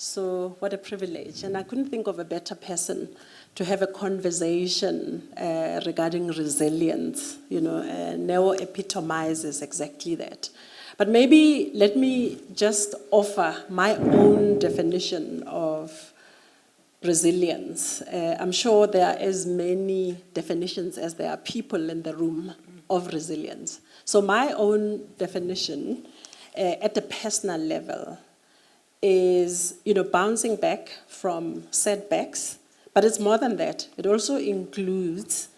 So what a privilege. And I couldn't think of a better person to have a conversation regarding resilience. Neo epitomizes exactly that. But maybe let me just offer my own definition of resilience. I'm sure there are as many definitions as there are people in the room of resilience. So my own definition at the personal level is, bouncing back from setbacks, but it's more than that. It also includes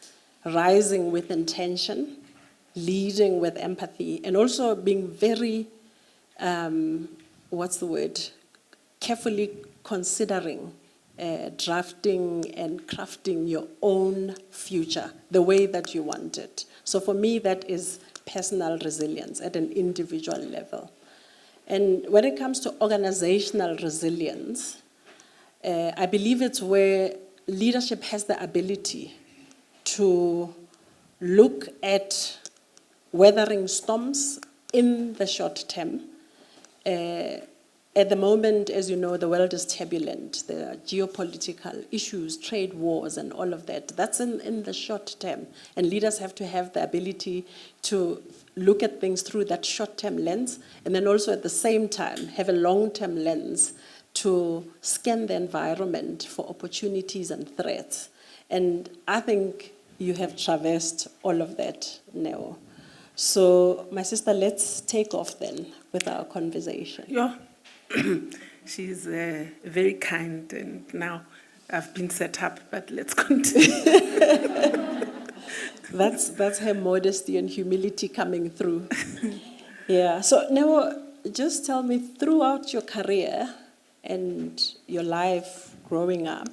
rising with intention, leading with empathy, and also being very, carefully considering drafting and crafting your own future the way that you want it. So for me, that is personal resilience at an individual level. And when it comes to organizational resilience, I believe it's where leadership has the ability to look at weathering storms in the short term. At the moment, as you know, the world is turbulent. There are geopolitical issues, trade wars, and all of that. That's in the short term. And leaders have to have the ability to look at things through that short-term lens, and then also at the same time have a long-term lens to scan the environment for opportunities and threats. And I think you have traversed all of that, Neo. So, my sister, let's take off then with our conversation. Yeah. She's very kind, and now I've been set up, but let's continue. That's her modesty and humility coming through. Yeah. So now, just tell me, throughout your career and your life growing up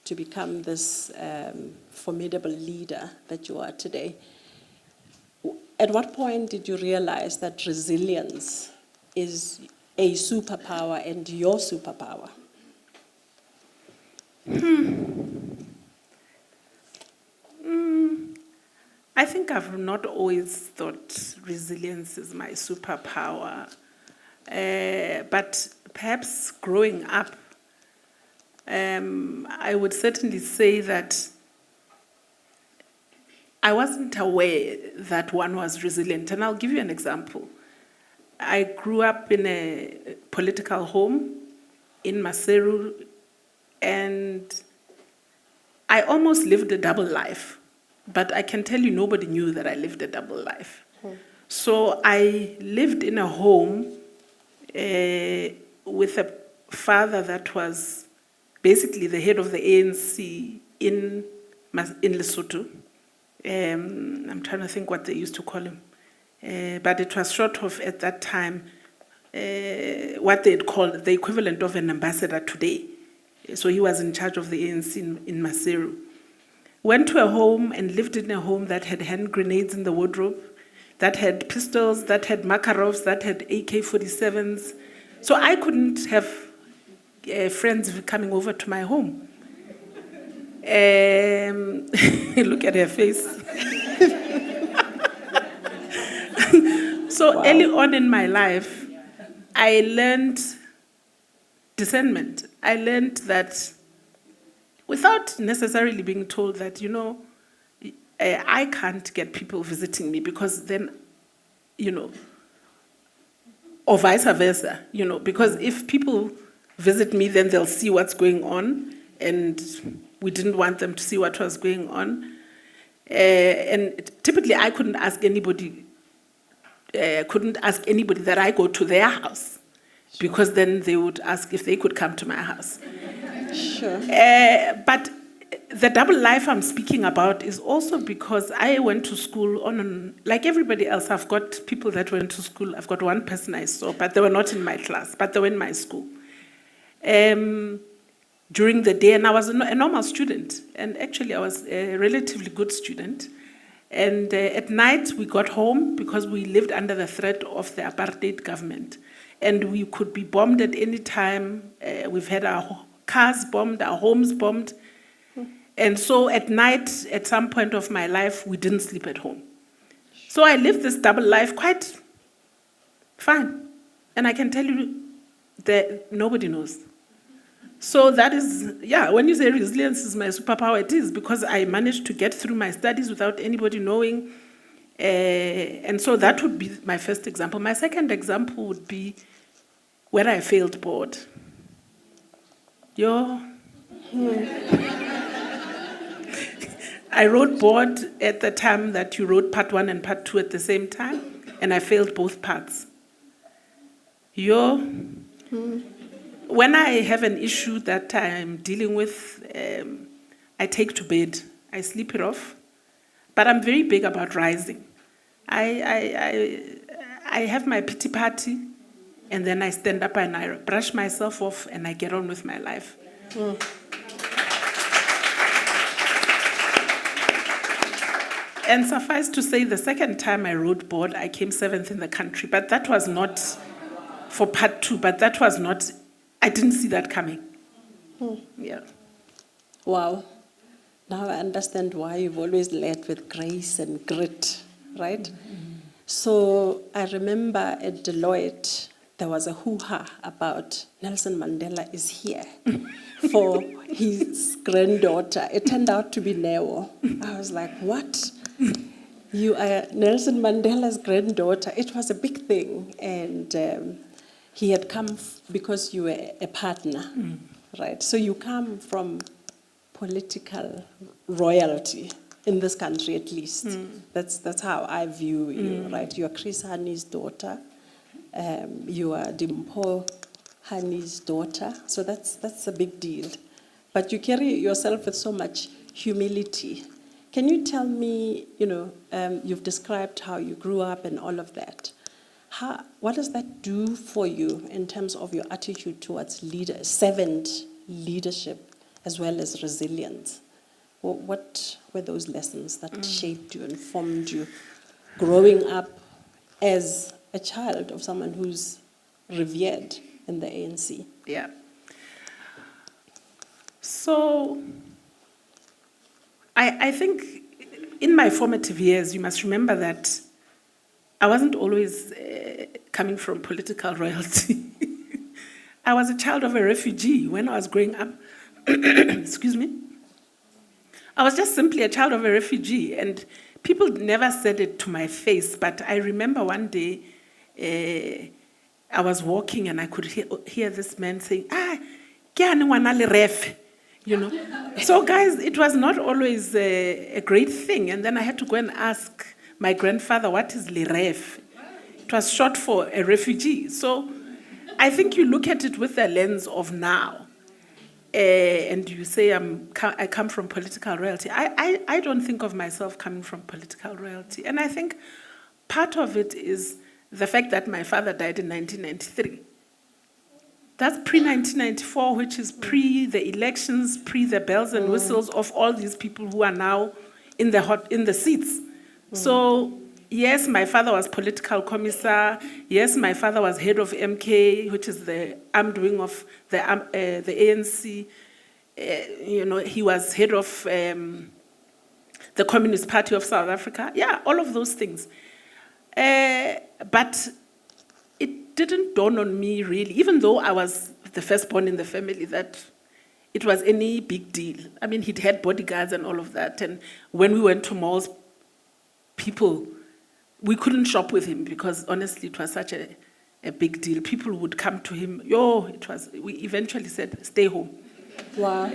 to become this formidable leader that you are today, at what point did you realize that resilience is a superpower and your superpower? I think I've not always thought resilience is my superpower. But perhaps growing up, I would certainly say that I wasn't aware that one was resilient. And I'll give you an example. I grew up in a political home in Maseru, and I almost lived a double life. But I can tell you, nobody knew that I lived a double life. So I lived in a home with a father that was basically the head of the ANC in Lesotho. I'm trying to think what they used to call him. But it was sort of, at that time, what they'd call the equivalent of an ambassador today. So he was in charge of the ANC in Maseru. Went to a home and lived in a home that had hand grenades in the wardrobe, that had pistols, that had Makarovs, that had AK-47s. So I couldn't have friends coming over to my home. Look at her face. So early on in my life, I learned discernment. I learned that without necessarily being told that, I can't get people visiting me, because then, or vice versa, because if people visit me, then they'll see what's going on, and we didn't want them to see what was going on. And typically I couldn't ask anybody that I go to their house, because then they would ask if they could come to my house. Sure. But the double life I'm speaking about is also because I went to school like everybody else. I've got people that went to school. I've got one person I saw, but they were not in my class, but they were in my school. During the day, and I was a normal student, and actually I was a relatively good student. And at night, we got home because we lived under the threat of the apartheid government. And we could be bombed at any time. We've had our cars bombed, our homes bombed. And so at night, at some point of my life, we didn't sleep at home. So I lived this double life quite fine. And I can tell you that nobody knows. So that is, when you say resilience is my superpower, it is, because I managed to get through my studies without anybody knowing. And so that would be my first example. My second example would be when I failed board. I wrote board at the time that you wrote part 1 and part 2 at the same time, and I failed both parts. When I have an issue that I'm dealing with, I take to bed. I sleep it off. But I'm very big about rising. I have my pity party, and then I stand up and I brush myself off and I get on with my life. And suffice to say, the second time I wrote board, I came 7th in the country. But that was not for part 2, but that was not, I didn't see that coming. Yeah. Wow. Now I understand why you've always led with grace and grit, right? So I remember at Deloitte, there was a hoo-ha about Nelson Mandela is here for his granddaughter. It turned out to be Neo. I was like, what? You are Nelson Mandela's granddaughter. It was a big thing. And he had come because you were a partner, right? So you come from political royalty in this country, at least. That's how I view you, right? You are Chris Hanni's daughter. You are Dimpo Hanni's daughter. So that's a big deal. But you carry yourself with so much humility. Can you tell me, you've described how you grew up and all of that. What does that do for you in terms of your attitude towards servant leadership as well as resilience? What were those lessons that shaped you and formed you growing up as a child of someone who's revered in the ANC? Yeah. So I think in my formative years, you must remember that I wasn't always coming from political royalty. I was a child of a refugee when I was growing up. Excuse me. I was just simply a child of a refugee, and people never said it to my face, but I remember one day I was walking and I could hear this man saying, ke ane le ref, So guys, it was not always a great thing, and then I had to go and ask my grandfather, what is le ref? It was short for a refugee. So I think you look at it with the lens of now, and you say I come from political royalty. I don't think of myself coming from political royalty. And I think part of it is the fact that my father died in 1993. That's pre-1994, which is pre the elections, pre the bells and whistles of all these people who are now in the seats. So yes, my father was political commissar. Yes, my father was head of MK, which is the armed wing of the ANC. He was head of the Communist Party of South Africa. Yeah, all of those things. But it didn't dawn on me really, even though I was the firstborn in the family, that it was any big deal. I mean, he'd had bodyguards and all of that. And when we went to malls, we couldn't shop with him because honestly, it was such a big deal. People would come to him, we eventually said, stay home. Wow.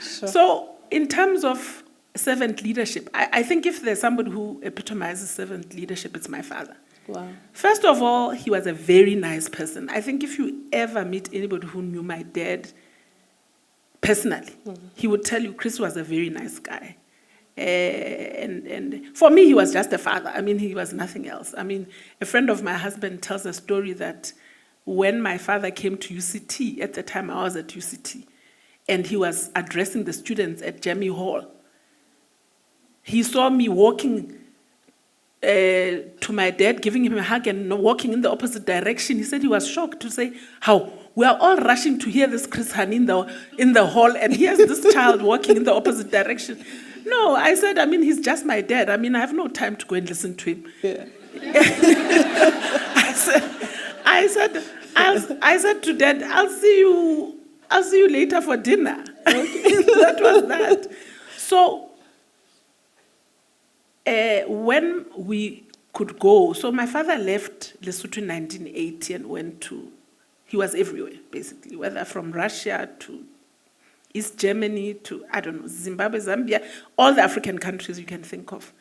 Sure. So in terms of servant leadership, I think if there's somebody who epitomizes servant leadership, it's my father. Wow. First of all, he was a very nice person. I think if you ever meet anybody who knew my dad personally, he would tell you Chris was a very nice guy. And for me, he was just a father. I mean, he was nothing else. I mean, a friend of my husband tells a story that when my father came to UCT, at the time I was at UCT, and he was addressing the students at Jamie Hall, he saw me walking to my dad, giving him a hug and walking in the opposite direction. He said he was shocked to say, how? We are all rushing to hear this Chris Hani in the hall, and here's this child walking in the opposite direction. No, I said, he's just my dad. I have no time to go and listen to him. Yeah. I said to Dad, I'll see you later for dinner. That was that. So when we could go, so my father left Lesotho in 1980 and he was everywhere, basically, whether from Russia to East Germany to, I don't know, Zimbabwe, Zambia, all the African countries you can think of,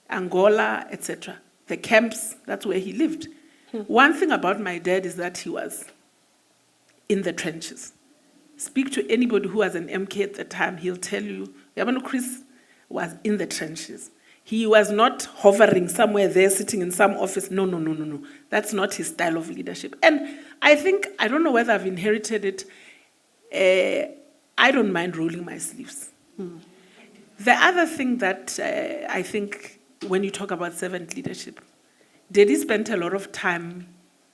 Angola, etc. The camps, that's where he lived. One thing about my dad is that he was in the trenches. Speak to anybody who was an MK at the time, he'll tell you, Yabano Chris was in the trenches. He was not hovering somewhere there, sitting in some office. No. That's not his style of leadership. And I don't know whether I've inherited it. I don't mind rolling my sleeves. The other thing that I think when you talk about servant leadership, Daddy spent a lot of time,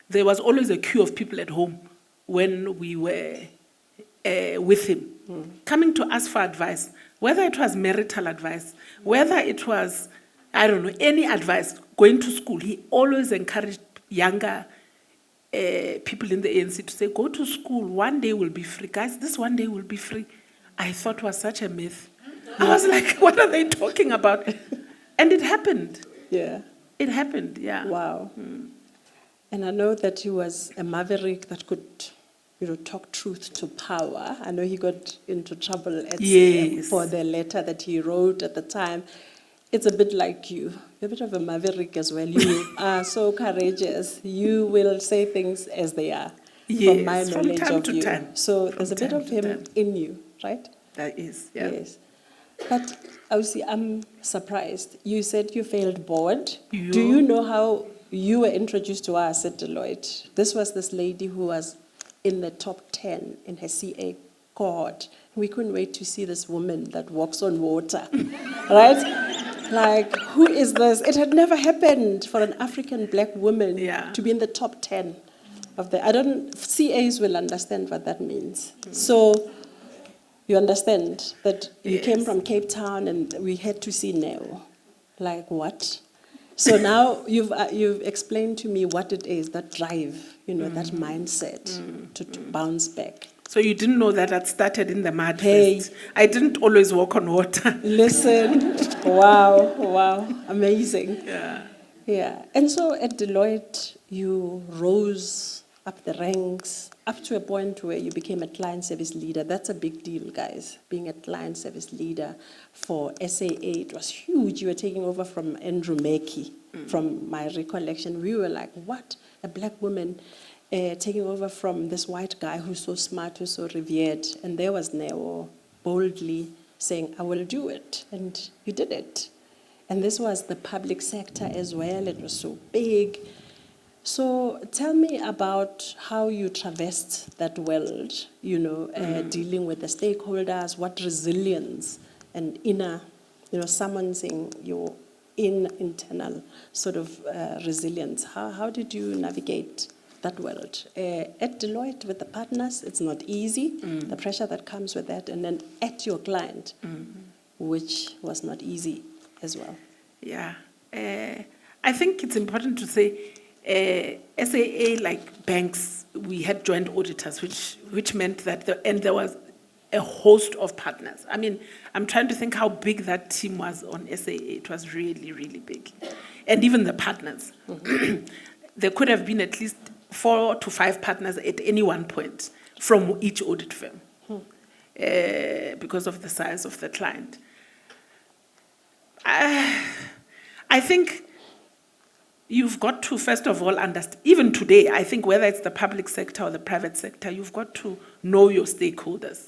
there was always a queue of people at home when we were with him, coming to us for advice, whether it was marital advice, whether it was, I don't know, any advice, going to school. He always encouraged younger people in the ANC to say, go to school, one day we'll be free. Guys, this one day will be free. I thought was such a myth. I was like, what are they talking about? And it happened. Yeah. It happened, yeah. Wow. And I know that he was a maverick that could, talk truth to power. I know he got into trouble for the letter that he wrote at the time. It's a bit like you. You're a bit of a maverick as well. You are so courageous. You will say things as they are. Yes, from my knowledge from time of to you. time. So there's a bit of him in you, right? That is, yeah. Yes. But obviously, I'm surprised. You said you failed board. Do you know how you were introduced to us at Deloitte? This was this lady who was in the top 10 in her CA cohort. We couldn't wait to see this woman that walks on water, right? Like, who is this? It had never happened for an African black woman to be in the top 10 of the. CAs will understand what that means. So. You understand that you came from Cape Town and we had to see Neo. Like what? So now you've explained to me what it is, that drive, that mindset to bounce back. So you didn't know that I'd started in the mud first. I didn't always walk on water. Listen, wow, amazing. Yeah. And so at Deloitte, you rose up the ranks, up to a point where you became a client service leader. That's a big deal, guys, being a client service leader for SAA. It was huge. You were taking over from Andrew Mackey, from my recollection. We were like, what? A black woman taking over from this white guy who's so smart, who's so revered. And there was Neo boldly saying, I will do it. And you did it. And this was the public sector as well. It was so big. So tell me about how you traversed that world, dealing with the stakeholders, what resilience and inner, summoning your internal sort of resilience. How did you navigate that world? At Deloitte with the partners, it's not easy, the pressure that comes with that, and then at your client, which was not easy as well. Yeah. I think it's important to say, SAA, like banks, we had joint auditors, which meant that there was a host of partners. I mean, I'm trying to think how big that team was on SAA. It was really, really big. And even the partners. There could have been at least 4 to 5 partners at any one point from each audit firm because of the size of the client. I think you've got to, first of all, understand, even today, I think whether it's the public sector or the private sector, you've got to know your stakeholders.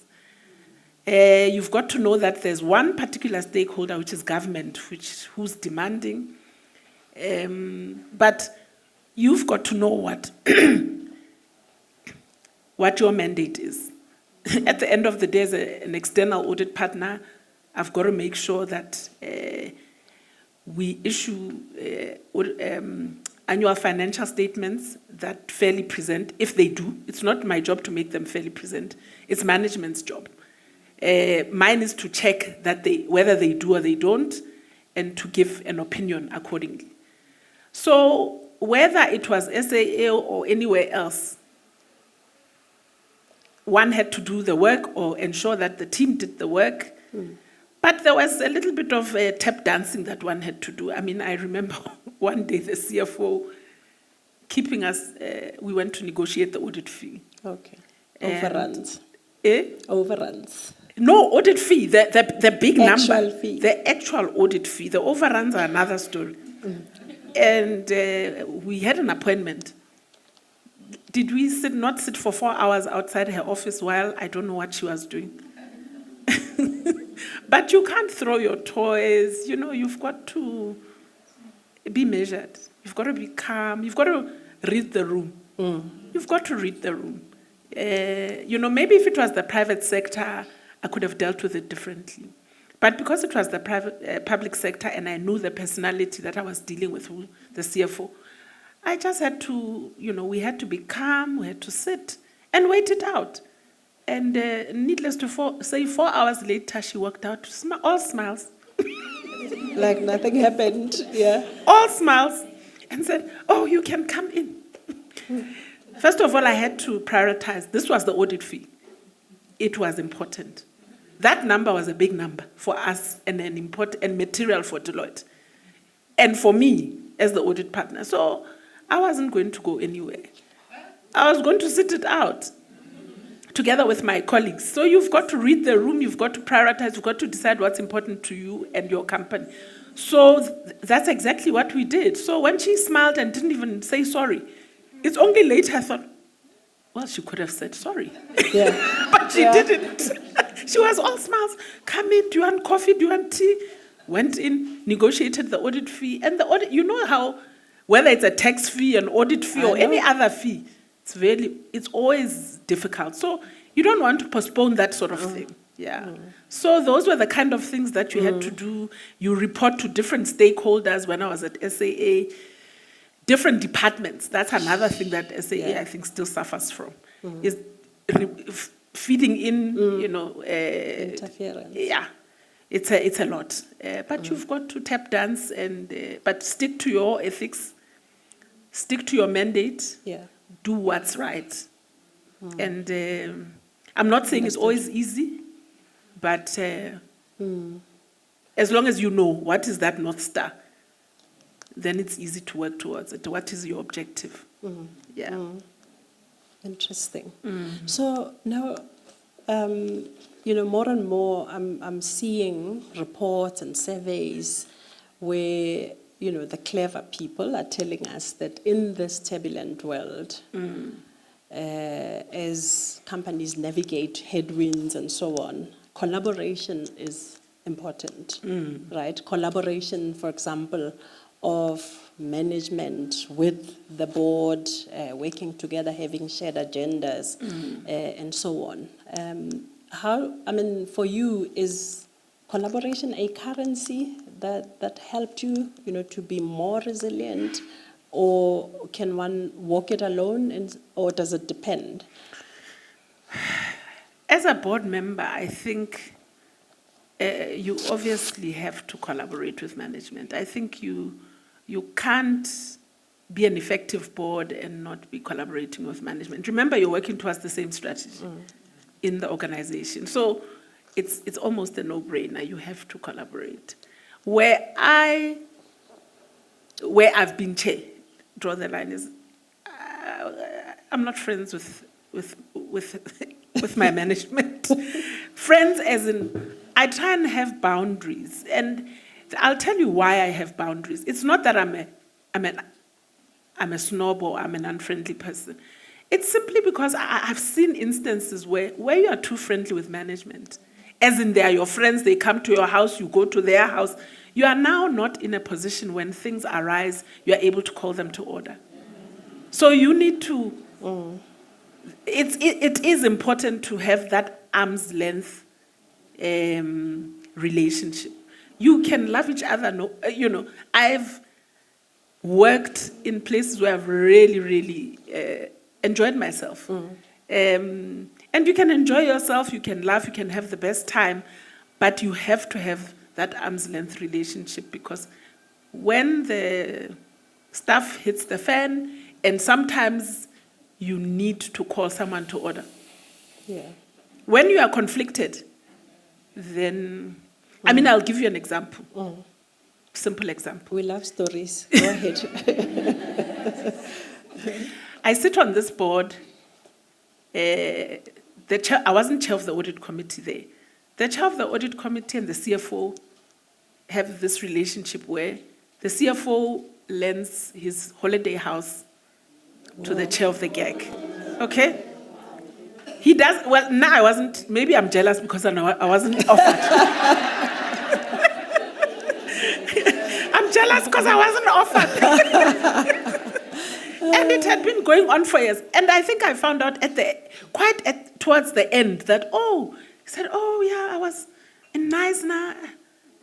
You've got to know that there's one particular stakeholder, which is government, who's demanding. But you've got to know what your mandate is. At the end of the day, as an external audit partner, I've got to make sure that we issue annual financial statements that fairly present, if they do. It's not my job to make them fairly present. It's management's job. Mine is to check that whether they do or they don't, and to give an opinion accordingly. So whether it was SAA or anywhere else, one had to do the work or ensure that the team did the work. But there was a little bit of tap dancing that one had to do. I mean, I remember one day the CFO keeping us, we went to negotiate the audit fee. Okay. And- Overruns. Overruns. No, audit fee, the big Actual number. fee. The actual audit fee. The overruns are another story. And we had an appointment. Did we not sit for 4 hours outside her office while I don't know what she was doing? But you can't throw your toys. You've got to be measured. You've got to be calm. You've got to read the room. You've got to read the room. Maybe if it was the private sector, I could have dealt with it differently. But because it was the public sector and I knew the personality that I was dealing with, the CFO, I just had to, we had to be calm, we had to sit and wait it out. And needless to say, 4 hours later, she walked out, all smiles. Like nothing happened, yeah. All smiles. And said, oh, you can come in. First of all, I had to prioritize. This was the audit fee. It was important. That number was a big number for us and an important and material for Deloitte. And for me, as the audit partner. So I wasn't going to go anywhere. I was going to sit it out together with my colleagues. So you've got to read the room, you've got to prioritize, you've got to decide what's important to you and your company. So that's exactly what we did. So when she smiled and didn't even say sorry, it's only later I thought, well, she could have said sorry. Yeah. But she didn't. She was all smiles. Come in, do you want coffee, do you want tea? Went in, negotiated the audit fee. And the audit, you know how, whether it's a tax fee, an audit fee, or any other fee, it's always difficult. So you don't want to postpone that sort of thing. Yeah. So those were the kind of things that you had to do. You report to different stakeholders. When I was at SAA, different departments. That's another thing that SAA, I think, still suffers from, is feeding in, Interference. Yeah, it's a lot. But you've got to tap dance but stick to your ethics, stick to your mandate, do what's right. And I'm not saying it's always easy, but as long as you know what is that North Star, then it's easy to work towards it. What is your objective? Yeah. Interesting. So now, more and more, I'm seeing reports and surveys where, the clever people are telling us that in this turbulent world, as companies navigate headwinds and so on, collaboration is important, right? Collaboration, for example, of management with the board, working together, having shared agendas, and so on. For you, is collaboration a currency that helped you, to be more resilient, or can one walk it alone, or does it depend? As a board member, I think you obviously have to collaborate with management. I think you can't be an effective board and not be collaborating with management. Remember, you're working towards the same strategy in the organization. So it's almost a no-brainer. You have to collaborate. Where I've been chair, draw the line is, I'm not friends with my management. Friends as in, I try and have boundaries. And I'll tell you why I have boundaries. It's not that I'm a snob or I'm an unfriendly person. It's simply because I've seen instances where you are too friendly with management. As in, they are your friends, they come to your house, you go to their house. You are now not in a position when things arise, you are able to call them to order. So you need to, it is important to have that arm's length relationship. You can love each other. I've worked in places where I've really, really enjoyed myself. And you can enjoy yourself, you can laugh, you can have the best time, but you have to have that arm's length relationship, because when the stuff hits the fan, and sometimes you need to call someone to order. Yeah. When you are conflicted, then, I mean, I'll give you an example. Simple example. We love stories. Go ahead. I sit on this board. I wasn't chair of the audit committee there. The chair of the audit committee and the CFO have this relationship where the CFO lends his holiday house to the chair of the GAG. Okay? He does, well, no, I wasn't, maybe I'm jealous because I wasn't offered. I'm jealous because I wasn't offered. And it had been going on for years. And I think I found out towards the end that, he said, yeah, I was in Neisner.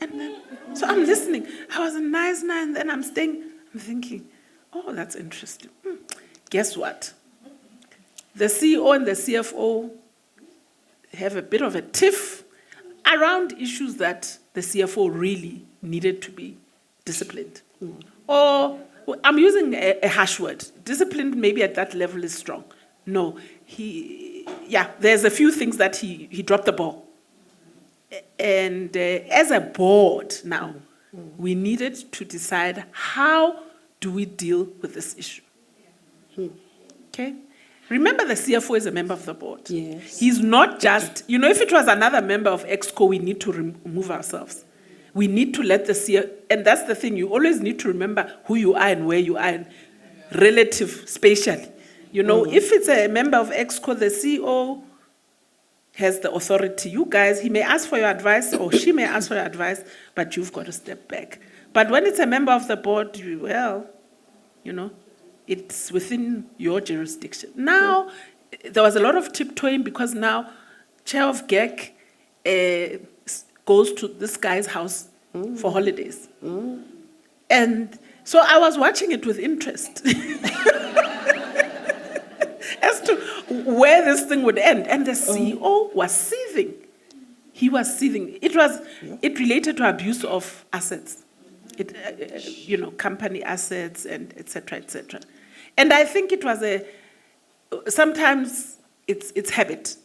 And then, so I'm listening. I was in Neisner and then I'm thinking, that's interesting. Guess what? The CEO and the CFO have a bit of a tiff around issues that the CFO really needed to be disciplined. Or, I'm using a harsh word. Disciplined maybe at that level is strong. No, there's a few things that he dropped the ball. And as a board now, we needed to decide how do we deal with this issue. Okay? Remember, the CFO is a member of the board. Yes. He's not just, if it was another member of EXCO, we need to remove ourselves. We need to let the CFO, and that's the thing, you always need to remember who you are and where you are, and relative, spatially. If it's a member of EXCO, the CEO has the authority. You guys, he may ask for your advice, or she may ask for your advice, but you've got to step back. But when it's a member of the board, it's within your jurisdiction. Now, there was a lot of tiptoeing because now chair of GAC goes to this guy's house for holidays. And so I was watching it with interest as to where this thing would end. And the CEO was seething. He was seething. It related to abuse of assets. Company assets and et cetera, et cetera. And I think it was sometimes it's habit.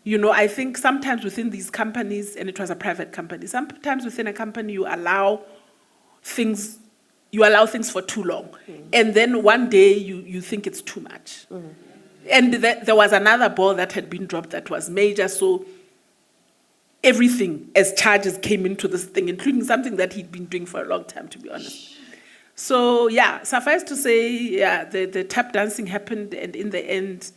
I think sometimes within these companies, and it was a private company, sometimes within a company you allow things for too long. And then one day you think it's too much. And there was another ball that had been dropped that was major, so everything as charges came into this thing, including something that he'd been doing for a long time, to be honest. So, suffice to say, the tap dancing happened, and in the end,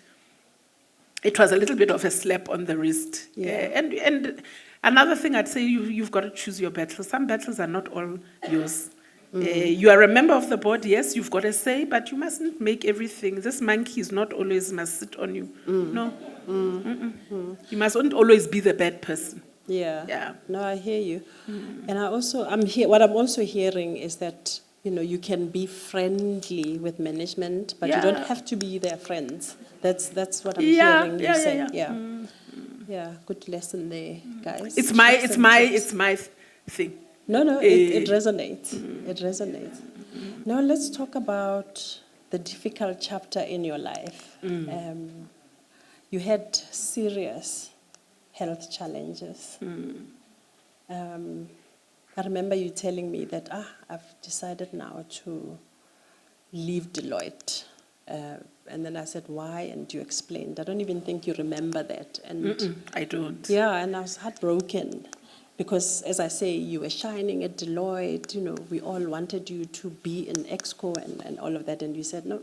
it was a little bit of a slap on the wrist. And another thing I'd say, you've got to choose your battles. Some battles are not all yours. You are a member of the board, yes, you've got a say, but you mustn't make everything. This monkey is not always must sit on you. No. You mustn't always be the bad person. Yeah. No, I hear you. And what I'm also hearing is that, you can be friendly with management, but you don't have to be their friends. That's what I'm hearing you say. Yeah, good lesson there, guys. It's my thing. No, it resonates. It resonates. Now let's talk about the difficult chapter in your life. You had serious health challenges. I remember you telling me that, I've decided now to leave Deloitte. And then I said, why? And you explained. I don't even think you remember that. And I don't. Yeah, and I was heartbroken. Because, as I say, you were shining at Deloitte. We all wanted you to be in EXCO and all of that. And you said, no.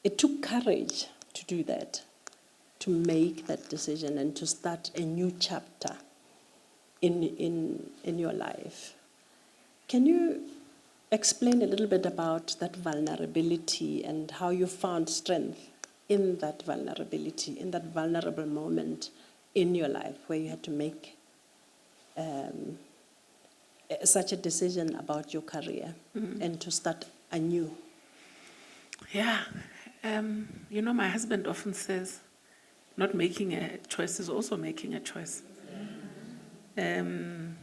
It took courage to do that, to make that decision and to start a new chapter in your life. Can you explain a little bit about that vulnerability and how you found strength in that vulnerability, in that vulnerable moment in your life where you had to make such a decision about your career and to start anew? Yeah. My husband often says, not making a choice is also making a choice. And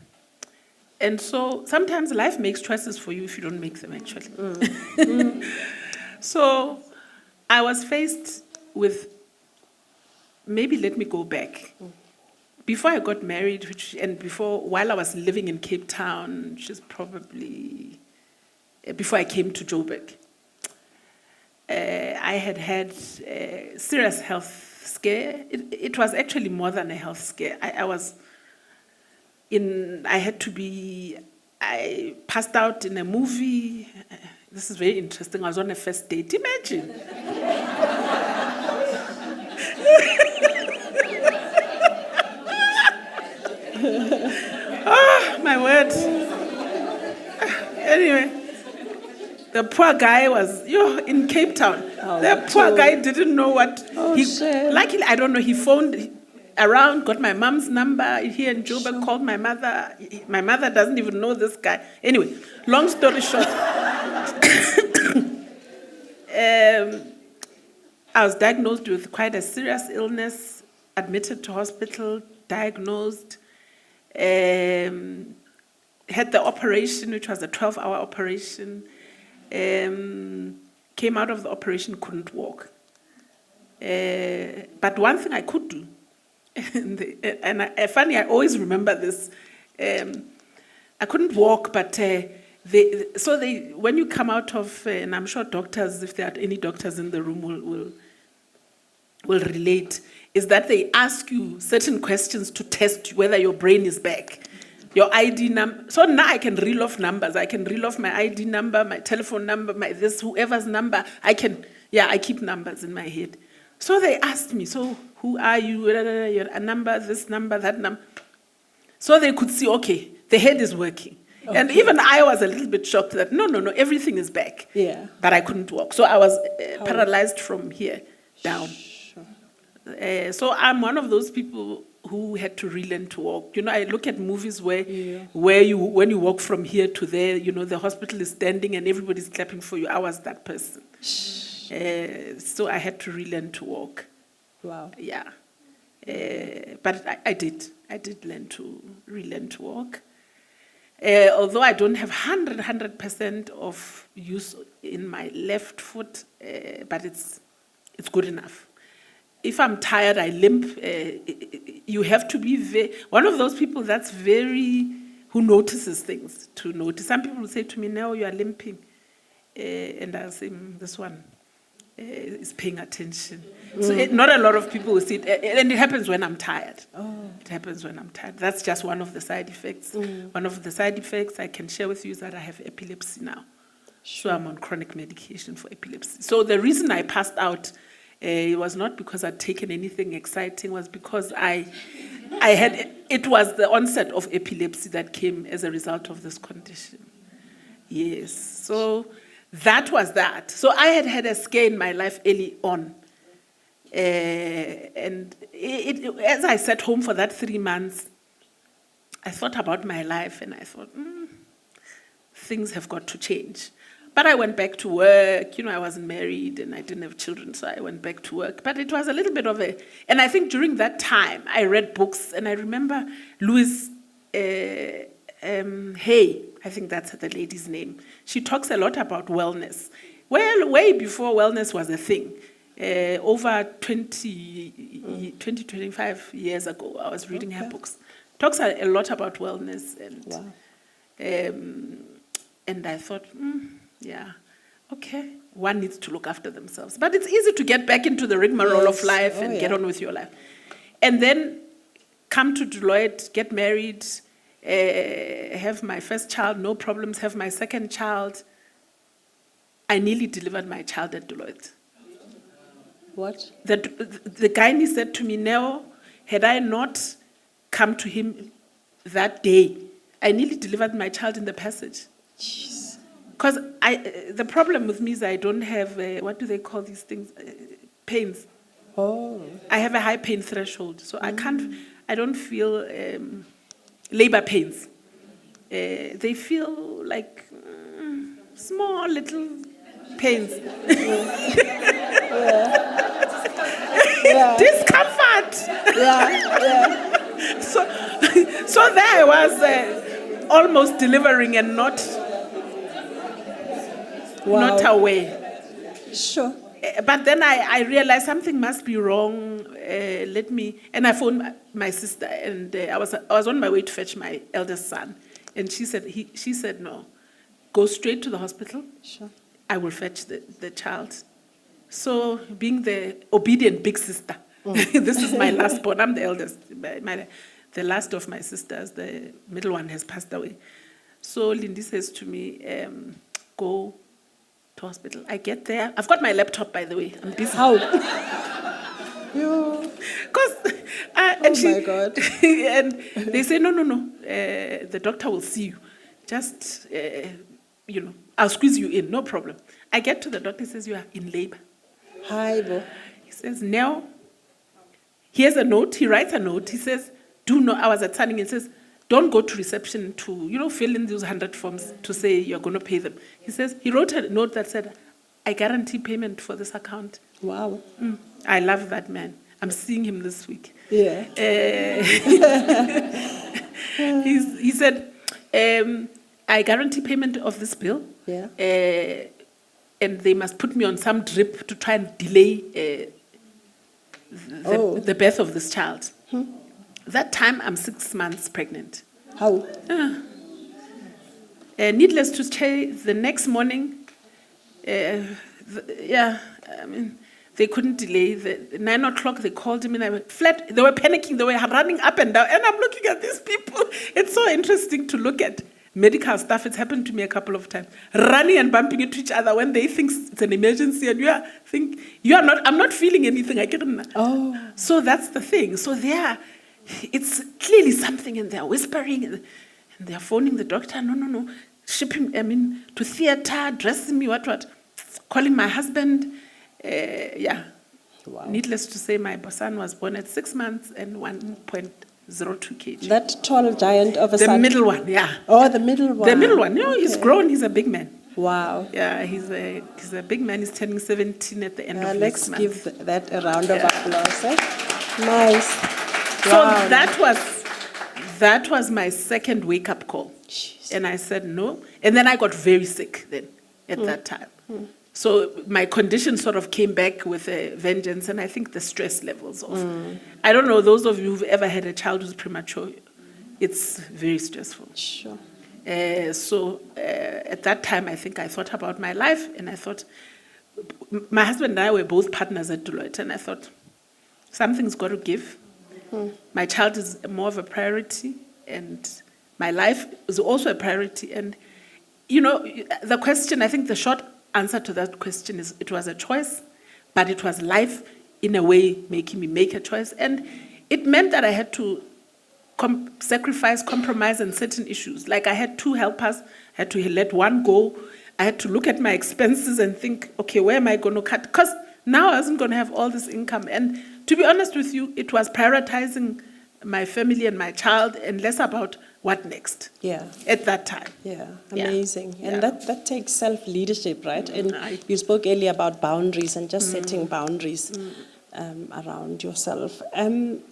so sometimes life makes choices for you if you don't make them, actually. So I was faced with maybe let me go back. Before I got married, while I was living in Cape Town, which is probably before I came to Joburg, I had a serious health scare. It was actually more than a health scare. I passed out in a movie. This is very interesting. I was on a first date. Imagine. Oh, my word. Anyway, the poor guy was in Cape Town. The poor guy didn't know what. Luckily, I don't know, he phoned around, got my mom's number here in Joburg, called my mother. My mother doesn't even know this guy. Anyway, long story short, I was diagnosed with quite a serious illness, admitted to hospital, diagnosed, had the operation, which was a 12-hour operation, came out of the operation, couldn't walk. But one thing I could do, funny, I always remember this. I couldn't walk, but when you come out of, and I'm sure doctors, if there are any doctors in the room, will relate, is that they ask you certain questions to test whether your brain is back. Your ID number. So now I can reel off numbers. I can reel off my ID number, my telephone number, whoever's number. I keep numbers in my head. So they asked me, so who are you? Your number, this number, that number. So they could see, okay, the head is working. Okay. And even I was a little bit shocked that, no, everything is back. Yeah. But I couldn't walk. So I was paralyzed from here down. Sure. So I'm one of those people who had to relearn to walk. I look at movies where when you walk from here to there, the hospital is standing and everybody's clapping for you. I was that person. So I had to relearn to walk. Wow. Yeah. But I did relearn to walk. Although I don't have 100% of use in my left foot, but it's good enough. If I'm tired, I limp. You have to be one of those people that's who notices things. To notice. Some people will say to me, "Neo, you are limping," and I'll say, "This one is paying attention." So not a lot of people will see it, and it happens when I'm tired. It happens when I'm tired. That's just one of the side effects. One of the side effects I can share with you is that I have epilepsy now. Sure. So I'm on chronic medication for epilepsy. So the reason I passed out, it was not because I'd taken anything exciting, was because it was the onset of epilepsy that came as a result of this condition. Yes, so that was that. So I had a scare in my life early on. And as I sat home for that 3 months, I thought about my life and I thought, things have got to change. But I went back to work. I wasn't married and I didn't have children, so I went back to work. But it was a little bit of and I think during that time, I read books, and I remember Louise Hay, I think that's the lady's name. She talks a lot about wellness. Well, way before wellness was a thing. Over 25 years ago, I was reading her books. Talks a lot about wellness. And I thought, yeah, okay, one needs to look after themselves. But it's easy to get back into the rigmarole of life and get on with your life. And then come to Deloitte, get married, have my first child, no problems, have my second child. I nearly delivered my child at Deloitte. What? The gynae said to me, "Neo, had I not come to him that day, I nearly delivered my child in the passage." Jeez. Because the problem with me is I don't have, what do they call these things? Pains. Oh. I have a high pain threshold, so I don't feel labor pains. They feel like small little pains. Discomfort. So there I was almost delivering and not aware. Sure. But then I realized something must be wrong. And I phoned my sister, and I was on my way to fetch my eldest son, and she said no, go straight to the hospital. Sure. I will fetch the child. So being the obedient big sister, this is my last born. I'm the eldest, the last of my sisters. The middle one has passed away. So Lindy says to me, go to hospital. I get there. I've got my laptop, by the way. I'm busy. How? My God. And they say, no. The doctor will see you. Just, I'll squeeze you in, no problem. I get to the doctor, he says, you are in labor. Hi, Bo. He says, Neo, here's a note. He writes a note. He says, I was at Sunning, and says, don't go to reception to, fill in those 100 forms to say you're going to pay them. He says, he wrote a note that said, I guarantee payment for this account. Wow. I love that man. I'm seeing him this week. Yeah. He said, I guarantee payment of this bill. Yeah. And they must put me on some drip to try and delay the birth of this child. That time, I'm 6 months pregnant. How? Needless to say, the next morning, they couldn't delay. 9 o'clock, they called him, and I went flat. They were panicking. They were running up and down. And I'm looking at these people. It's so interesting to look at medical stuff. It's happened to me a couple of times. Running and bumping into each other when they think it's an emergency, and I'm not feeling anything. I can't. Oh. So that's the thing. So it's clearly something, and they're whispering, and they're phoning the doctor. No. Ship him, to theater, dressing me, what. Calling my husband. Wow. Needless to say, my son was born at 6 months and 1.02 kg. That tall giant of a son? The middle one, yeah. Oh, the middle one. The middle one. He's grown. He's a big man. Wow. Yeah, he's a big man. He's turning 17 at the end of next month. Let's give that a round of applause. Nice. So wow. that was my second wake-up call. Jeez. And I said no. And then I got very sick then at that time. So my condition sort of came back with a vengeance, and I think the stress levels I don't know, those of you who've ever had a child who's premature, it's very stressful. Sure. So at that time, I think I thought about my life, and I thought, my husband and I were both partners at Deloitte, and I thought, something's got to give. My child is more of a priority, and my life is also a priority. And, the question, I think the short answer to that question is, it was a choice, but it was life in a way making me make a choice. And it meant that I had to sacrifice, compromise on certain issues. Like I had 2 helpers, I had to let one go. I had to look at my expenses and think, okay, where am I going to cut? Because now I wasn't going to have all this income. And to be honest with you, it was prioritizing my family and my child and less about what next. Yeah. At that time. Yeah, amazing. Yeah. And that takes self-leadership, right? And Right. you spoke earlier about boundaries and just setting boundaries around yourself.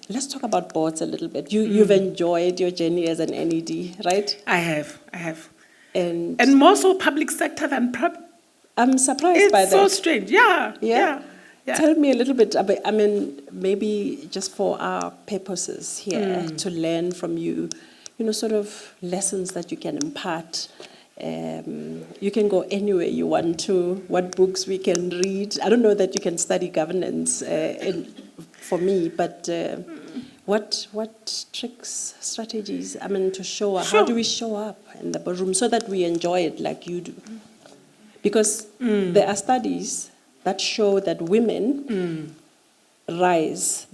Let's talk about boards a little bit. You've enjoyed your journey as an NED, right? I have. And more so public sector than I'm surprised by that. It's so strange. Yeah. Tell me a little bit about, maybe just for our purposes here, to learn from you, sort of lessons that you can impart. You can go anywhere you want to, what books we can read. I don't know that you can study governance for me, but what tricks, strategies, to show up? Sure. How do we show up in the boardroom so that we enjoy it like you do? Because there are studies that show that women rise,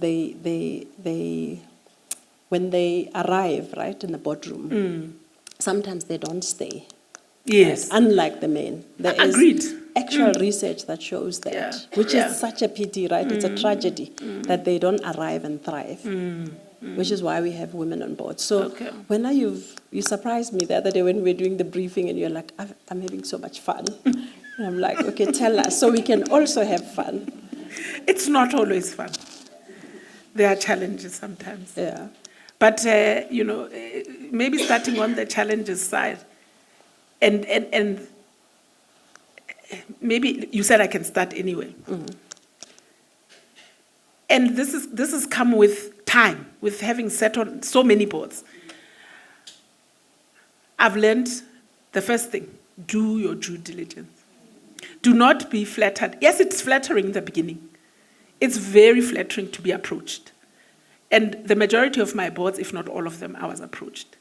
when they arrive, right, in the boardroom, sometimes they don't stay. Yes. Right? Unlike the men. There Agreed. is actual research that shows that, which is such a pity, right? It's a tragedy that they don't arrive and thrive, which is why we have women on board. So when you surprised me the other day when we were doing the briefing and you're like, I'm having so much fun. And I'm like, okay, tell us so we can also have fun. It's not always fun. There are challenges sometimes. Yeah. But, maybe starting on the challenges side, and maybe you said I can start anyway. And this has come with time, with having sat on so many boards. I've learned the first thing, do your due diligence. Do not be flattered. Yes, it's flattering in the beginning. It's very flattering to be approached. And the majority of my boards, if not all of them, I was approached.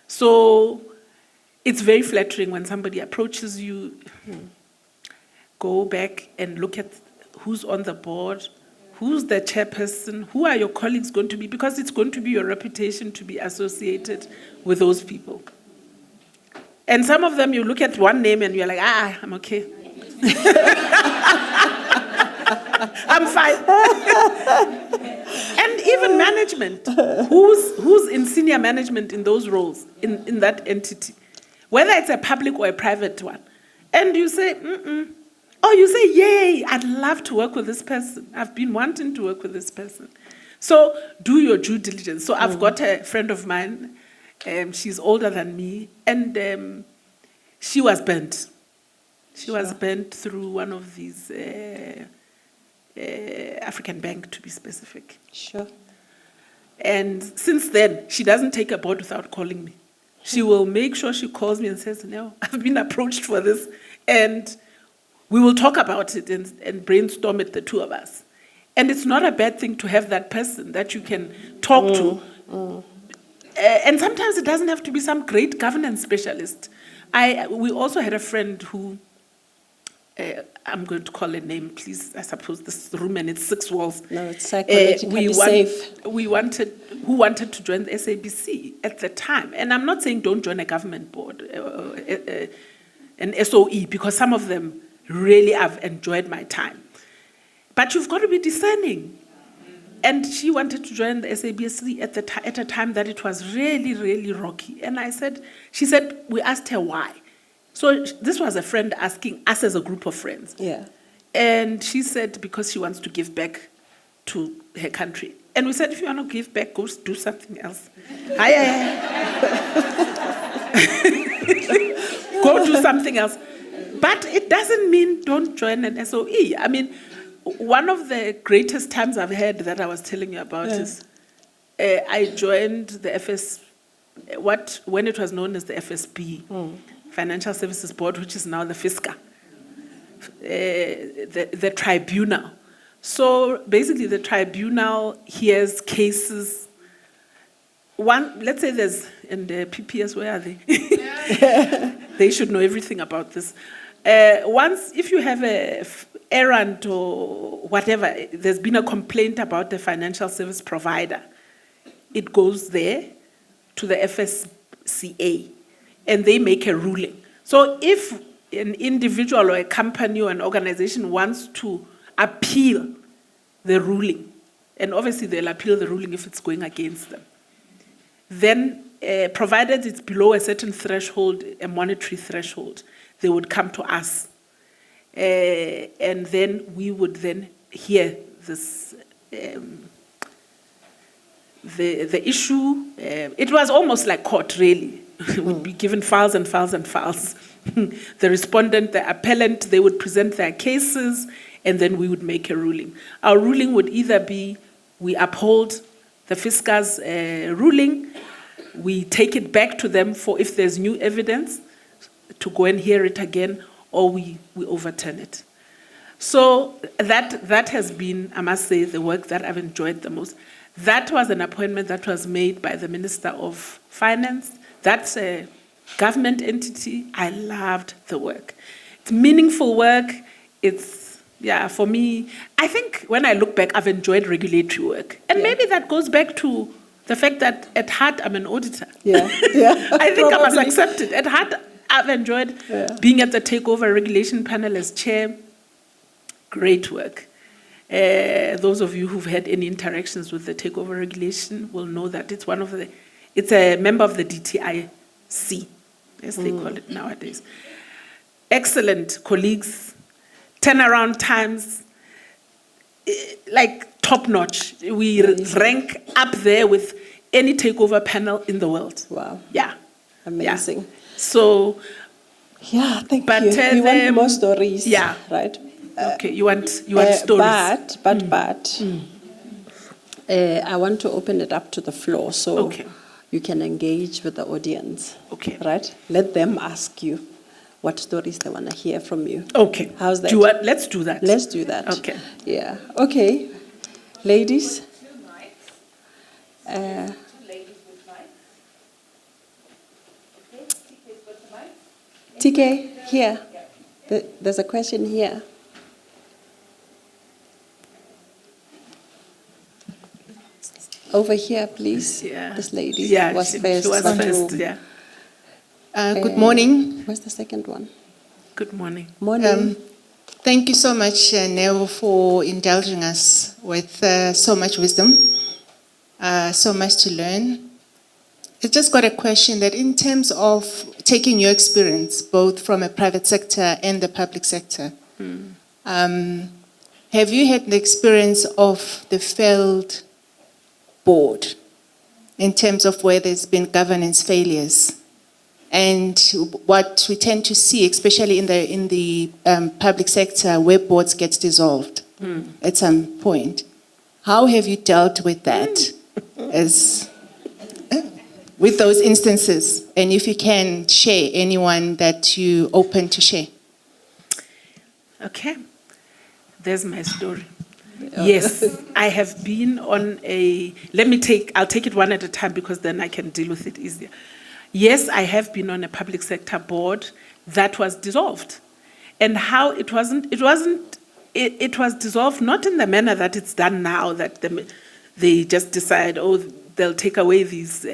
So it's very flattering when somebody approaches you. Go back and look at who's on the board, who's the chairperson, who are your colleagues going to be, because it's going to be your reputation to be associated with those people. And some of them, you look at one name and you're like, I'm okay. I'm fine. And even management, who's in senior management in those roles, in that entity, whether it's a public or a private one. And you say, Or you say, yay, I'd love to work with this person. I've been wanting to work with this person. So do your due diligence. So I've got a friend of mine, she's older than me, and she was burnt. She was burnt through one of these, African Bank to be specific. Sure. And since then, she doesn't take a board without calling me. She will make sure she calls me and says, no, I've been approached for this. And we will talk about it and brainstorm it, the two of us. And it's not a bad thing to have that person that you can talk to. And sometimes it doesn't have to be some great governance specialist. We also had a friend who, I'm going to call a name, please. I suppose this room and it's 6 walls. No, it's psychologically safe. Who wanted to join the SABC at the time. And I'm not saying don't join a government board, an SOE, because some of them really have enjoyed my time. But you've got to be discerning. And she wanted to join the SABC at a time that it was really, really rocky. And she said, we asked her why. So this was a friend asking us as a group of friends. Yeah. And she said, because she wants to give back to her country. And we said, if you want to give back, go do something else. Go do something else. But it doesn't mean don't join an SOE. I mean, one of the greatest times I've had that I was telling you about is I joined the when it was known as the FSB, Financial Services Board, which is now the FISCA, the tribunal. So basically the tribunal hears cases. Let's say there's, and the PPS, where are they? They should know everything about this. If you have a errand or whatever, there's been a complaint about the financial service provider, it goes there to the FSCA, and they make a ruling. So if an individual or a company or an organization wants to appeal the ruling, and obviously they'll appeal the ruling if it's going against them, then provided it's below a certain threshold, a monetary threshold, they would come to us. And then we would then hear this, the issue. It was almost like court, really. Would be given files and files and files. The respondent, the appellant, they would present their cases, and then we would make a ruling. Our ruling would either be we uphold the FISCA's ruling, we take it back to them for if there's new evidence, to go and hear it again, or we overturn it. So that has been, I must say, the work that I've enjoyed the most. That was an appointment that was made by the Minister of Finance. That's a government entity. I loved the work. It's meaningful work. It's, for me, I think when I look back, I've enjoyed regulatory work. And maybe that goes back to the fact that at heart, I'm an auditor. Yeah. I think I must accept it. At heart, I've enjoyed being at the Takeover Regulation Panel as chair. Great work. Those of you who've had any interactions with the Takeover Regulation will know that it's a member of the DTIC, as they call it nowadays. Excellent colleagues, turnaround times, like top notch. We rank up there with any takeover panel in the world. Wow. Yeah. Amazing. Yeah. So Yeah, thank But, you. We want the- more stories. yeah. Right. Okay, you want stories. But I want to open it up to the floor so Okay. you can engage with the audience. Okay. Right? Let them ask you what stories they want to hear from you. Okay. How's that? Let's do that. Let's do that. Okay. Yeah. Okay. Ladies. TK, here. There's a question here. Over here, please. Yeah. This lady Yeah, was she first. was but first, who- yeah. Good morning. Where's the second one? Good morning. Morning. Thank you so much, Neo, for indulging us with so much wisdom, so much to learn. I just got a question that in terms of taking your experience, both from a private sector and the public sector, have you had the experience of the failed board in terms of where there's been governance failures? And what we tend to see, especially in the public sector, where boards get dissolved at some point. How have you dealt with that, with those instances? And if you can share anyone that you open to share. Okay. There's my story. Yes, I have been on I'll take it one at a time because then I can deal with it easier. Yes, I have been on a public sector board that was dissolved. And how it was dissolved not in the manner that it's done now, that they just decide, they'll take away this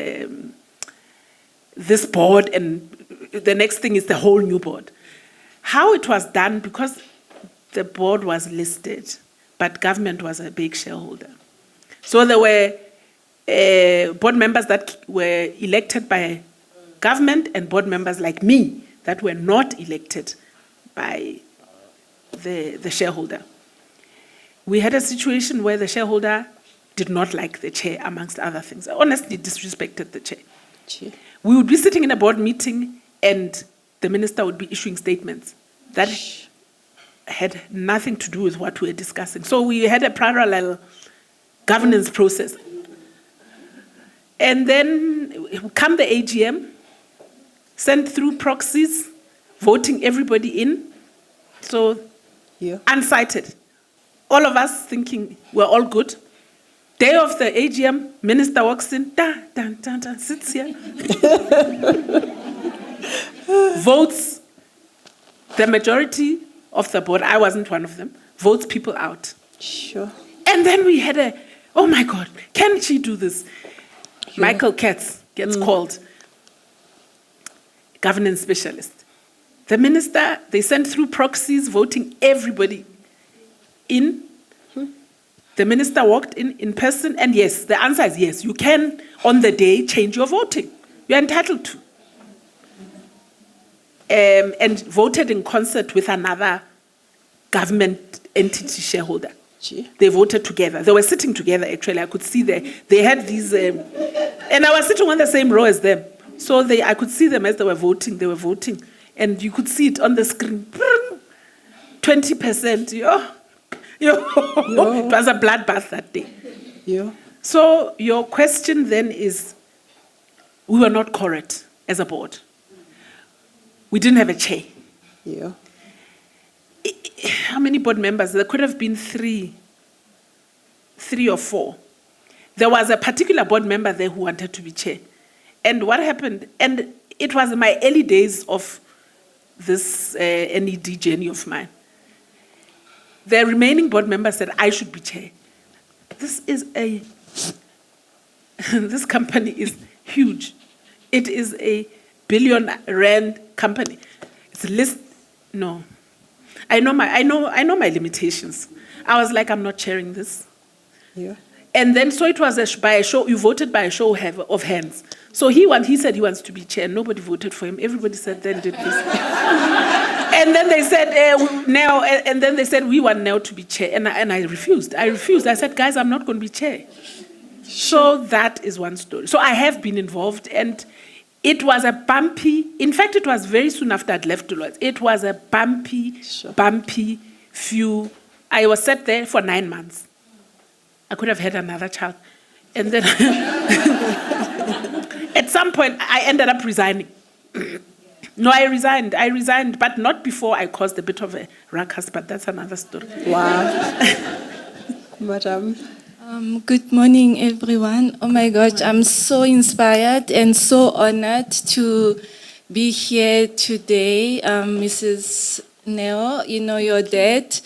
board and the next thing is the whole new board. How it was done, because the board was listed, but government was a big shareholder. So there were board members that were elected by government and board members like me that were not elected by the shareholder. We had a situation where the shareholder did not like the chair, amongst other things. Honestly, disrespected the chair. Gee. We would be sitting in a board meeting and the minister would be issuing statements that had nothing to do with what we were discussing. So we had a parallel governance process. And then come the AGM, sent through proxies, voting everybody in. So unsighted. All of us thinking we're all good. Day of the AGM, minister walks in, sits here. Votes the majority of the board, I wasn't one of them, votes people out. Sure. And then we had oh my God, can she do this? Yeah. Michael Katz gets called, governance specialist. The minister, they sent through proxies voting everybody in. The minister walked in person, and yes, the answer is yes. You can, on the day, change your voting. You're entitled to. And voted in concert with another government entity shareholder. Gee. They voted together. They were sitting together, actually. I could see they had these, and I was sitting on the same row as them. So I could see them as they were voting. They were voting. And you could see it on the screen. 20%. It was a bloodbath that day. Yeah. So your question then is, we were not correct as a board. We didn't have a chair. Yeah. How many board members? There could have been three or four. There was a particular board member there who wanted to be chair. And what happened, and it was my early days of this NED journey of mine. The remaining board members said I should be chair. This company is huge. It is a R1 billion company. It's no. I know my limitations. I was like, I'm not chairing this. Yeah. And then so it was by a show. You voted by a show of hands. So he said he wants to be chair. Nobody voted for him. Everybody said then did this. And then they said Neo. And then they said we want Neo to be chair. And I refused. I said, guys, I'm not going to be chair. So that is one story. So I have been involved, and it was a bumpy, in fact, it was very soon after I'd left Deloitte. It was a bumpy, bumpy few. I was sat there for 9 months. I could have had another child. And then at some point, I ended up resigning. No, I resigned, but not before I caused a bit of a ruckus, but that's another story. Wow. Madam. Good morning, everyone. Oh my gosh, I'm so inspired and so honored to be here today. Mrs. Neo, your dad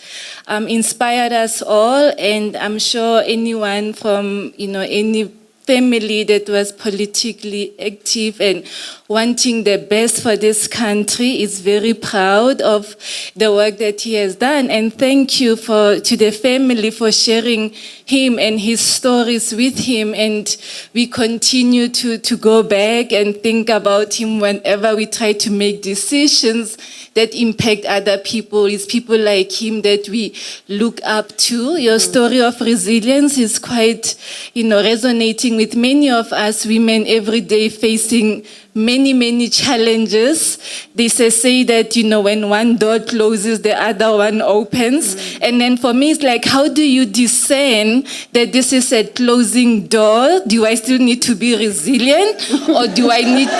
inspired us all, and I'm sure anyone from, any family that was politically active and wanting the best for this country is very proud of the work that he has done. And thank you to the family for sharing him and his stories with him. And we continue to go back and think about him whenever we try to make decisions that impact other people. It's people like him that we look up to. Your story of resilience is quite, resonating with many of us women every day facing many, many challenges. They say that, when one door closes, the other one opens. And then for me, it's like, how do you discern that this is a closing door? Do I still need to be resilient? Or do I need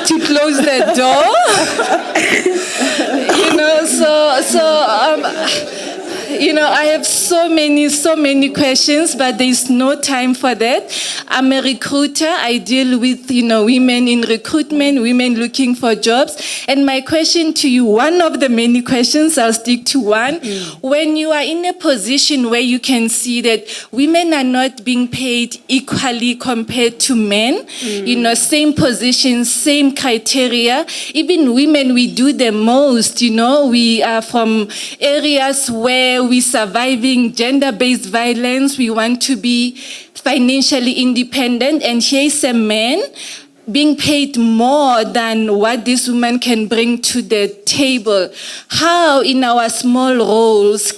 to close the door? I have so many questions, but there's no time for that. I'm a recruiter. I deal with, women in recruitment, women looking for jobs. And my question to you, one of the many questions, I'll stick to one. When you are in a position where you can see that women are not being paid equally compared to men, same positions, same criteria, even women, we do the most, we are from areas where we're surviving gender-based violence. We want to be financially independent, and here's a man being paid more than what this woman can bring to the table. How, in our small roles,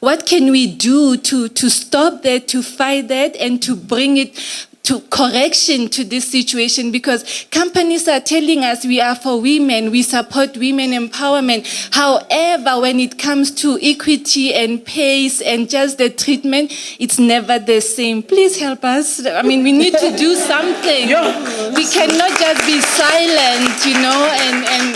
what can we do to stop that, to fight that, and to bring it to correction to this situation? Because companies are telling us we are for women, we support women empowerment. However, when it comes to equity and pace and just the treatment, it's never the same. Please help us. I mean, we need to do something. We cannot just be silent, and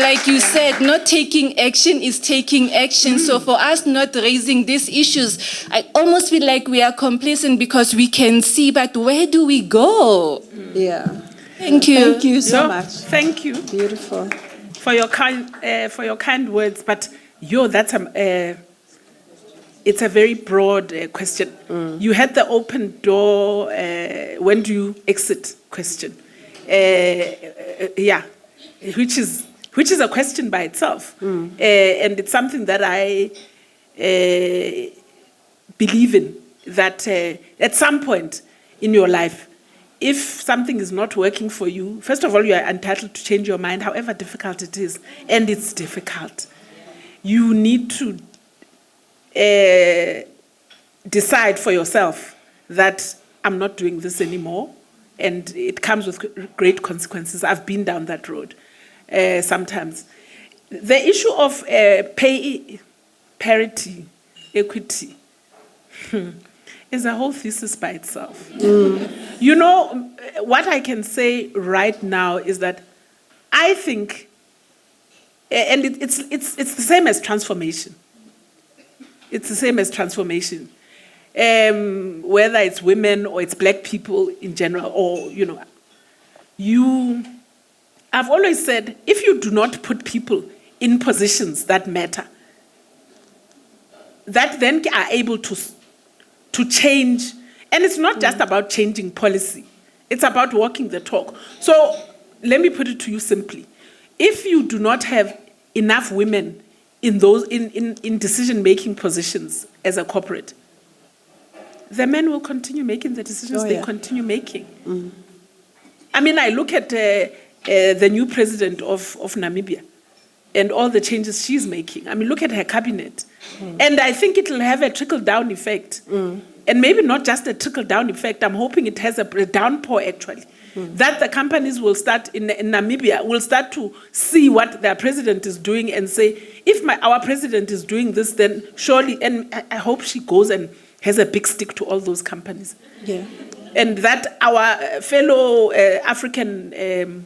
like you said, not taking action is taking action. So for us not raising these issues, I almost feel like we are complacent because we can see, but where do we go? Yeah. Thank you. Thank you so much. Thank you. Beautiful. For your kind words, but that's it's a very broad question. You had the open door, when do you exit question. Which is a question by itself. And it's something that I believe in, that at some point in your life, if something is not working for you, first of all, you are entitled to change your mind, however difficult it is, and it's difficult. You need to decide for yourself that I'm not doing this anymore, and it comes with great consequences. I've been down that road sometimes. The issue of pay parity, equity, is a whole thesis by itself. What I can say right now is that I think, and it's the same as transformation. It's the same as transformation. Whether it's women or it's black people in general, or, I've always said, if you do not put people in positions that matter, that then are able to change, and it's not just about changing policy, it's about walking the talk. So let me put it to you simply. If you do not have enough women in those in decision-making positions as a corporate, the men will continue making the decisions they continue making. I mean, I look at the new president of Namibia and all the changes she's making. I mean, look at her cabinet. And I think it will have a trickle-down effect. and maybe not just a trickle-down effect, I'm hoping it has a downpour actually, that the companies will start, in Namibia, will start to see what their president is doing and say, if our president is doing this, then surely, and I hope she goes and has a big stick to all those companies. Yeah. And that our fellow African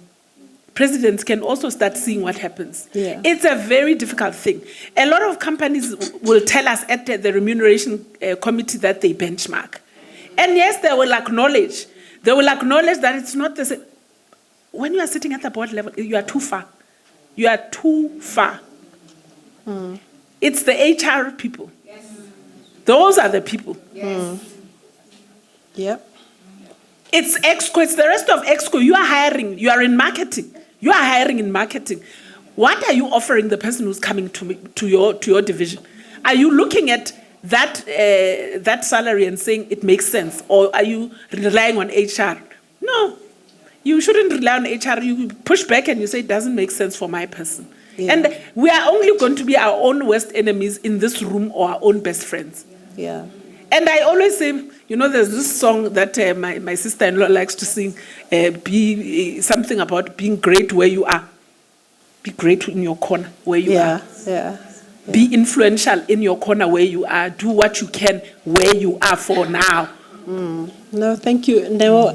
presidents can also start seeing what happens. Yeah. It's a very difficult thing. A lot of companies will tell us at the remuneration committee that they benchmark. And yes, they will acknowledge that it's not the same. When you are sitting at the board level, you are too far. You are too far. It's the HR people. Yes. Those are the people. Yes. Yep. It's EXCO, it's the rest of EXCO. You are hiring, you are in marketing. You are hiring in marketing. What are you offering the person who's coming to your division? Are you looking at that salary and saying it makes sense? Or are you relying on HR? No. You shouldn't rely on HR. You push back and you say it doesn't make sense for my person. Yeah. And we are only going to be our own worst enemies in this room or our own best friends. Yeah. And I always say, you know, there's this song that my sister-in-law likes to sing, something about being great where you are. Be great in your corner where you are. Yeah. Be influential in your corner where you are. Do what you can where you are for now. No, thank you. No,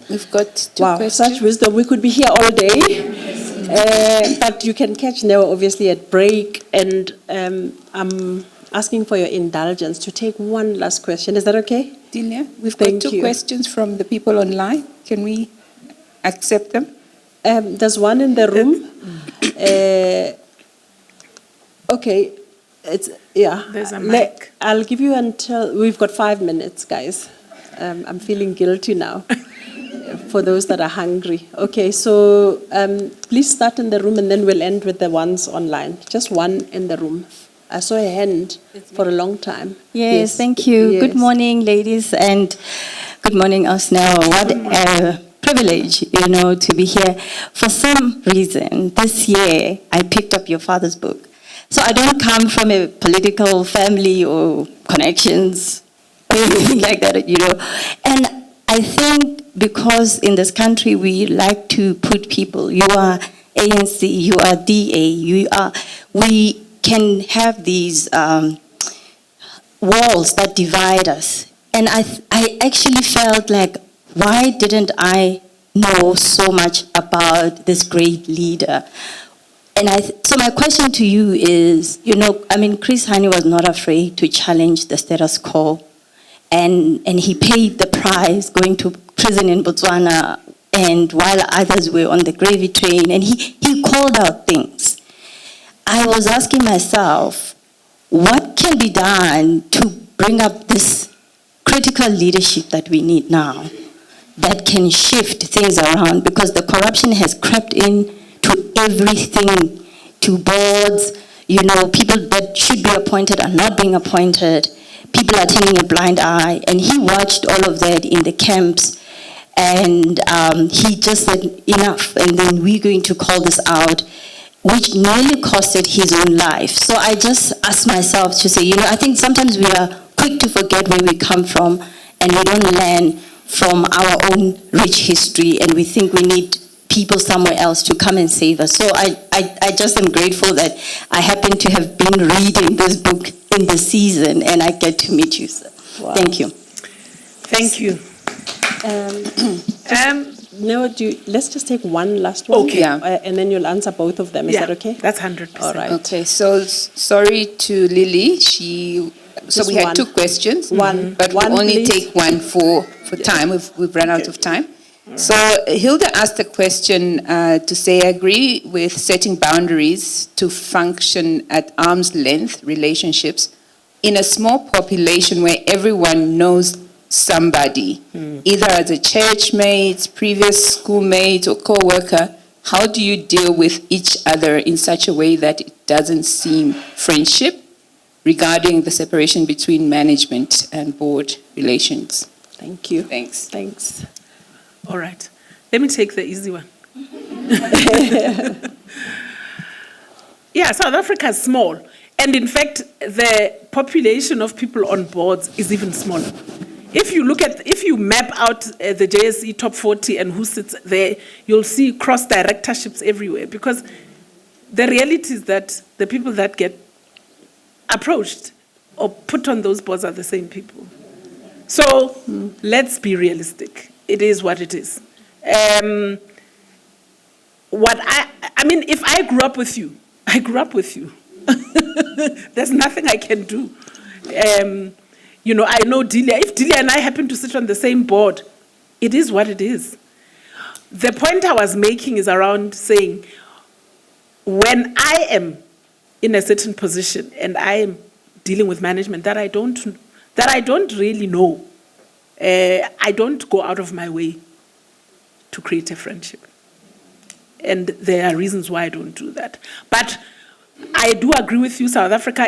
We've got two questions. Such wisdom. We could be here all day. But you can catch Neo obviously at break. And I'm asking for your indulgence to take one last question. Is that okay? Delia, we've Thank got two you. questions from the people online. Can we accept them? There's one in the room. Okay. There's a mic. I'll give you until, we've got 5 minutes, guys. I'm feeling guilty now for those that are hungry. Okay, so please start in the room and then we'll end with the ones online. Just one in the room. I saw a hand for a long time. Yes, thank you. Yes. Good morning, ladies, and good morning, us now. What a privilege, to be here. For some reason, this year, I picked up your father's book. So I don't come from a political family or connections or anything like that, And I think because in this country, we like to put people, you are ANC, you are DA, we can have these walls that divide us. And I actually felt like, why didn't I know so much about this great leader? And so my question to you is, Chris Hani was not afraid to challenge the status quo. And he paid the price going to prison in Botswana, and while others were on the gravy train, and he called out things. I was asking myself, what can be done to bring up this critical leadership that we need now that can shift things around? Because the corruption has crept in to everything, to boards, people that should be appointed are not being appointed. People are turning a blind eye. And he watched all of that in the camps. And he just said, enough, and then we're going to call this out, which nearly costed his own life. So I just asked myself to say, I think sometimes we are quick to forget where we come from, and we don't learn from our own rich history, and we think we need people somewhere else to come and save us. So I just am grateful that I happen to have been reading this book in the season, and I get to meet you, sir. Wow. Thank you. Thank you. No, let's just take one last one. Okay. And then you'll answer both of them. Is that okay? That's 100%. All right. Okay, so sorry to Lily. So we had two questions, but we'll only take one for time. We've run out of time. So Hilda asked a question to say, I agree with setting boundaries to function at arm's length relationships in a small population where everyone knows somebody, either as a church mate, previous schoolmate, or co-worker. How do you deal with each other in such a way that it doesn't seem friendship regarding the separation between management and board relations? Thank you. Thanks. All right. Let me take the easy one. Yeah, South Africa is small. And in fact, the population of people on boards is even smaller. If you map out the JSE top 40 and who sits there, you'll see cross directorships everywhere, because the reality is that the people that get approached or put on those boards are the same people. So let's be realistic. It is what it is. I mean, if I grew up with you, I grew up with you. There's nothing I can do. You know, I know Delia. If Delia and I happen to sit on the same board, it is what it is. The point I was making is around saying, when I am in a certain position and I am dealing with management that I don't really know, I don't go out of my way to create a friendship. And there are reasons why I don't do that. But I do agree with you, South Africa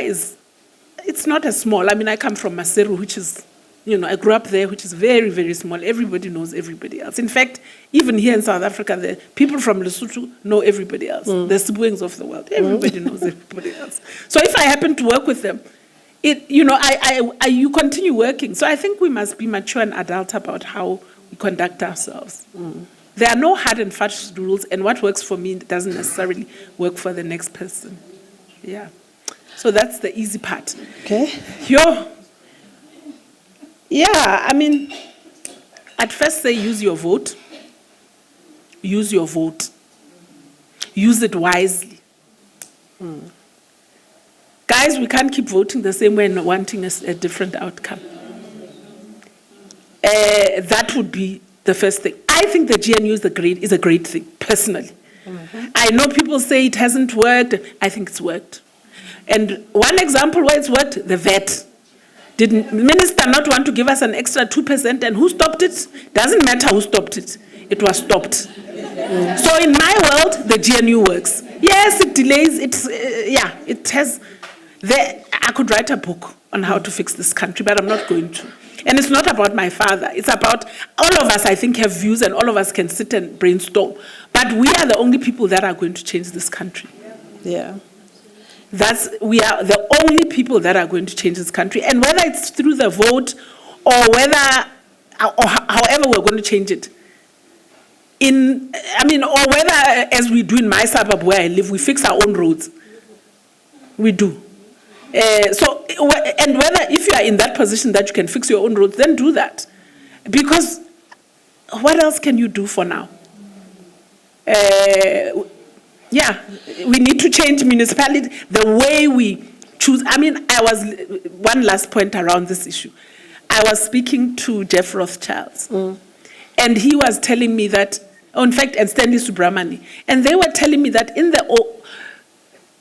it's not as small. I mean, I come from Maseru, which is, you know, I grew up there, which is very, very small. Everybody knows everybody else. In fact, even here in South Africa, the people from Lesotho know everybody else. The siblings of the world. Everybody knows everybody else. So if I happen to work with them, you continue working. So I think we must be mature and adult about how we conduct ourselves. There are no hard and fast rules, and what works for me doesn't necessarily work for the next person. Yeah. So that's the easy part. Okay. Yeah, I mean, at first say use your vote. Use your vote. Use it wisely. Guys, we can't keep voting the same way and wanting a different outcome. That would be the first thing. I think the GNU is a great thing, personally. I know people say it hasn't worked. I think it's worked. And one example where it's worked, the VAT. Did the minister not want to give us an extra 2%? And who stopped it? Doesn't matter who stopped it. It was stopped. So in my world, the GNU works. Yes, it delays. It has. I could write a book on how to fix this country, but I'm not going to. And it's not about my father. It's about all of us, I think, have views, and all of us can sit and brainstorm. But we are the only people that are going to change this country. Yeah. We are the only people that are going to change this country. And whether it's through the vote or however we're going to change it, or whether, as we do in my suburb where I live, we fix our own roads. We do. And whether if you are in that position that you can fix your own roads, then do that. Because what else can you do for now? We need to change municipality, the way we choose. I mean, one last point around this issue. I was speaking to Jeff Rothschild, and he was telling me that, in fact, and Stanley Subramani, and they were telling me that in the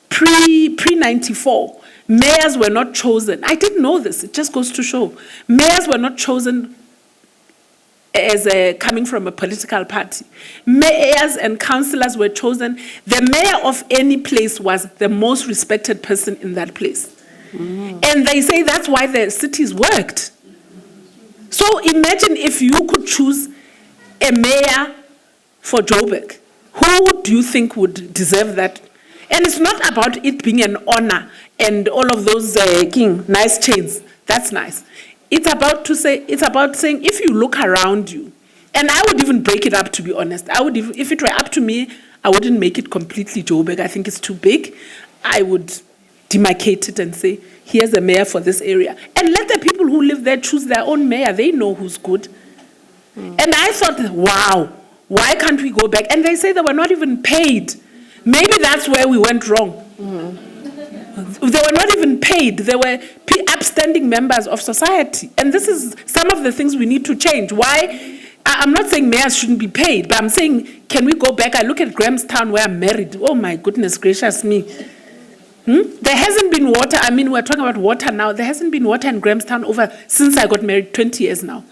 pre-94, mayors were not chosen. I didn't know this. It just goes to show. Mayors were not chosen as coming from a political party. Mayors and councillors were chosen. The mayor of any place was the most respected person in that place. And they say that's why the cities worked. So imagine if you could choose a mayor for Joburg. Who do you think would deserve that? And it's not about it being an honor and all of those nice chains. That's nice. It's about saying, if you look around you, and I would even break it up, to be honest. If it were up to me, I wouldn't make it completely Joburg. I think it's too big. I would demarcate it and say, here's a mayor for this area. And let the people who live there choose their own mayor. They know who's good. And I thought, wow, why can't we go back? And they say they were not even paid. Maybe that's where we went wrong. They were not even paid. They were upstanding members of society. And this is some of the things we need to change. Why? I'm not saying mayors shouldn't be paid, but I'm saying, can we go back? I look at Grahamstown where I'm married. Oh my goodness gracious me. There hasn't been water. I mean, we're talking about water now. There hasn't been water in Grahamstown since I got married 20 years now.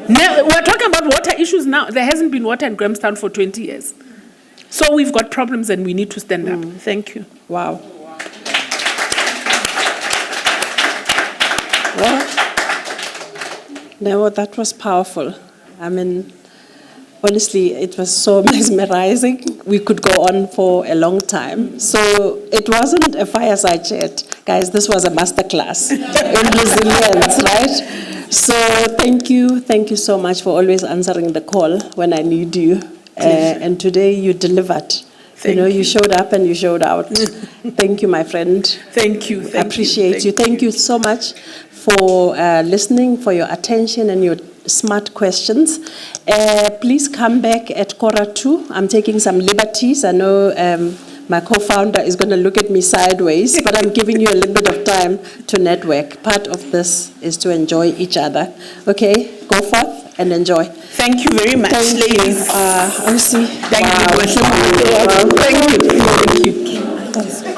We're talking about water issues now. There hasn't been water in Grahamstown for 20 years. So we've got problems and we need to stand up. Thank you. Wow. Well, no, that was powerful. I mean, honestly, it was so mesmerizing. We could go on for a long time. So it wasn't a fireside chat. Guys, this was a masterclass in resilience, right? So thank you so much for always answering the call when I need you. And today you delivered. You showed up and you showed out. Thank you, my friend. Thank you. Appreciate you. Thank you so much for listening, for your attention and your smart questions. Please come back at Quarter 2. I'm taking some liberties. I know my co-founder is going to look at me sideways, but I'm giving you a little bit of time to network. Part of this is to enjoy each other. Okay, go forth and enjoy. Thank you very much, ladies. Thank you. Thank you. Wow. Thank you. Thank you.